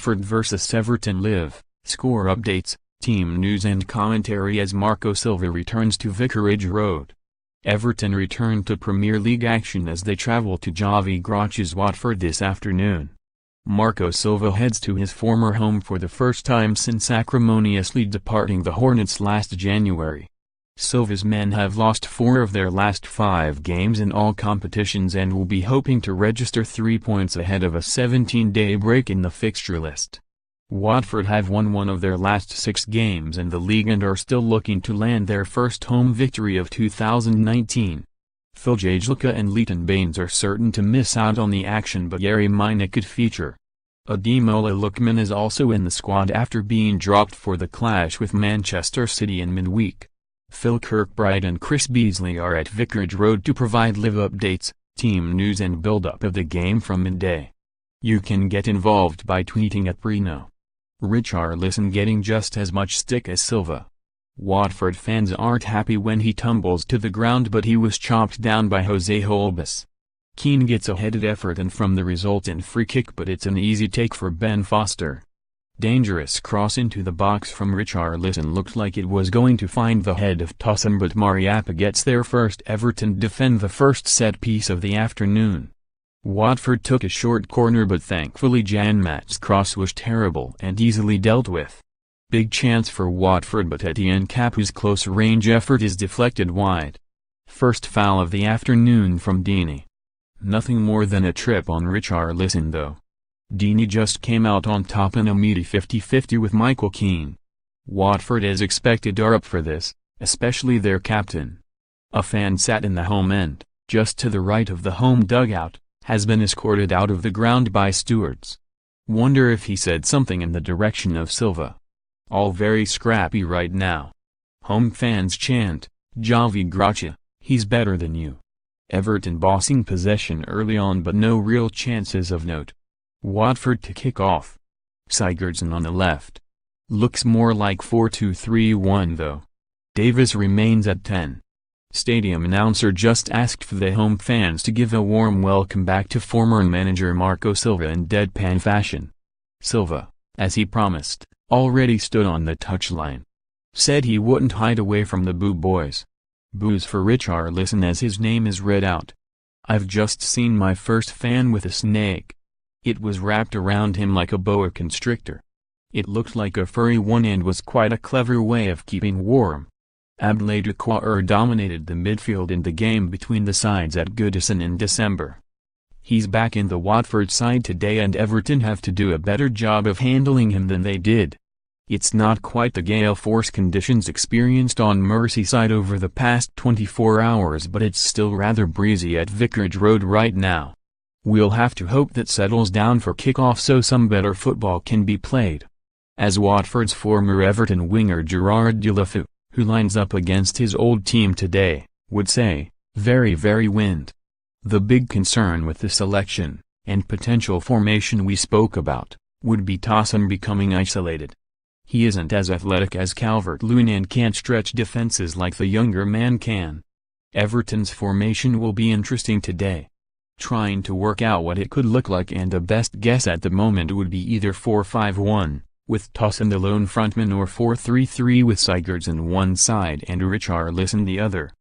Watford vs Everton Live Score updates, team news and commentary as Marco Silva returns to Vicarage Road. Everton return to Premier League action as they travel to Javi Gracia's Watford this afternoon. Marco Silva heads to his former home for the first time since acrimoniously departing the Hornets last January. Silva's men have lost 4 of their last 5 games in all competitions and will be hoping to register 3 points ahead of a 17-day break in the fixture list. Watford have won 1 of their last 6 games in the league and are still looking to land their first home victory of 2019. Phil Jagielka and Leighton Baines are certain to miss out on the action, but Yerry Mina could feature. Ademola Lookman is also in the squad after being dropped for the clash with Manchester City in midweek. Phil Kirkbride and Chris Beasley are at Vicarage Road to provide live updates, team news and build-up of the game from midday. You can get involved by tweeting at Brino. Richarlison getting just as much stick as Silva. Watford fans aren't happy when he tumbles to the ground, but he was chopped down by Jose Holbas. Keane gets a headed effort and from the resultant free kick, but it's an easy take for Ben Foster. Dangerous cross into the box from Richarlison looked like it was going to find the head of Tosun, but Mariappa gets there first. Everton defend the first set piece of the afternoon. Watford took a short corner, but thankfully Janmat's cross was terrible and easily dealt with. Big chance for Watford, but Etienne Capu's close-range effort is deflected wide. First foul of the afternoon from Deeney. Nothing more than a trip on Richarlison though. Deeney just came out on top in a meaty 50-50 with Michael Keane. Watford as expected are up for this, especially their captain. A fan sat in the home end, just to the right of the home dugout, has been escorted out of the ground by stewards. Wonder if he said something in the direction of Silva. All very scrappy right now. Home fans chant, "Javi Gracia, he's better than you." Everton bossing possession early on but no real chances of note. Watford to kick off. Sigurdsson on the left. Looks more like 4-2-3-1 though. Davis remains at 10. Stadium announcer just asked for the home fans to give a warm welcome back to former manager Marco Silva in deadpan fashion. Silva, as he promised, already stood on the touchline. Said he wouldn't hide away from the boo boys. Boos for Richarlison as his name is read out. "I've just seen my first fan with a snake. It was wrapped around him like a boa constrictor. It looked like a furry one and was quite a clever way of keeping warm." Abdoulaye Doucouré dominated the midfield in the game between the sides at Goodison in December. He's back in the Watford side today and Everton have to do a better job of handling him than they did. It's not quite the gale force conditions experienced on Merseyside over the past 24 hours, but it's still rather breezy at Vicarage Road right now. We'll have to hope that settles down for kickoff so some better football can be played. As Watford's former Everton winger Gerard Deulofeu, who lines up against his old team today, would say, very wind. The big concern with the selection, and potential formation we spoke about, would be Tosun becoming isolated. He isn't as athletic as Calvert-Lewin and can't stretch defenses like the younger man can. Everton's formation will be interesting today. Trying to work out what it could look like, and the best guess at the moment would be either 4-5-1, with Tosun the lone frontman, or 4-3-3 with Sigurdsson one side and Richarlison the other.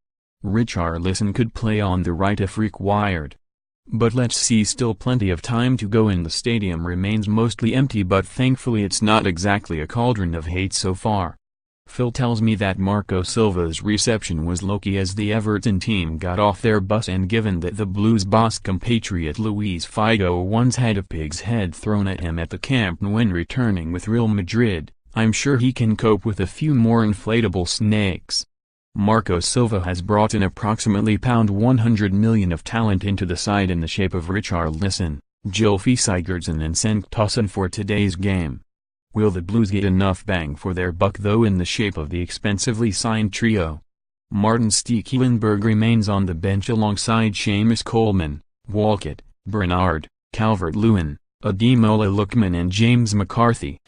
Richarlison could play on the right if required. But let's see, still plenty of time to go and the stadium remains mostly empty, but thankfully it's not exactly a cauldron of hate so far. Phil tells me that Marco Silva's reception was low-key as the Everton team got off their bus, and given that the Blues' boss compatriot Luis Figo once had a pig's head thrown at him at the Camp Nou when returning with Real Madrid, I'm sure he can cope with a few more inflatable snakes. Marco Silva has brought in approximately £100 million of talent into the side in the shape of Richarlison, Gylfi Sigurdsson and Cenk Tosun for today's game. Will the Blues get enough bang for their buck though in the shape of the expensively signed trio? Martin Stekelenburg remains on the bench alongside Seamus Coleman, Walcott, Bernard, Calvert-Lewin, Ademola Lookman and James McCarthy.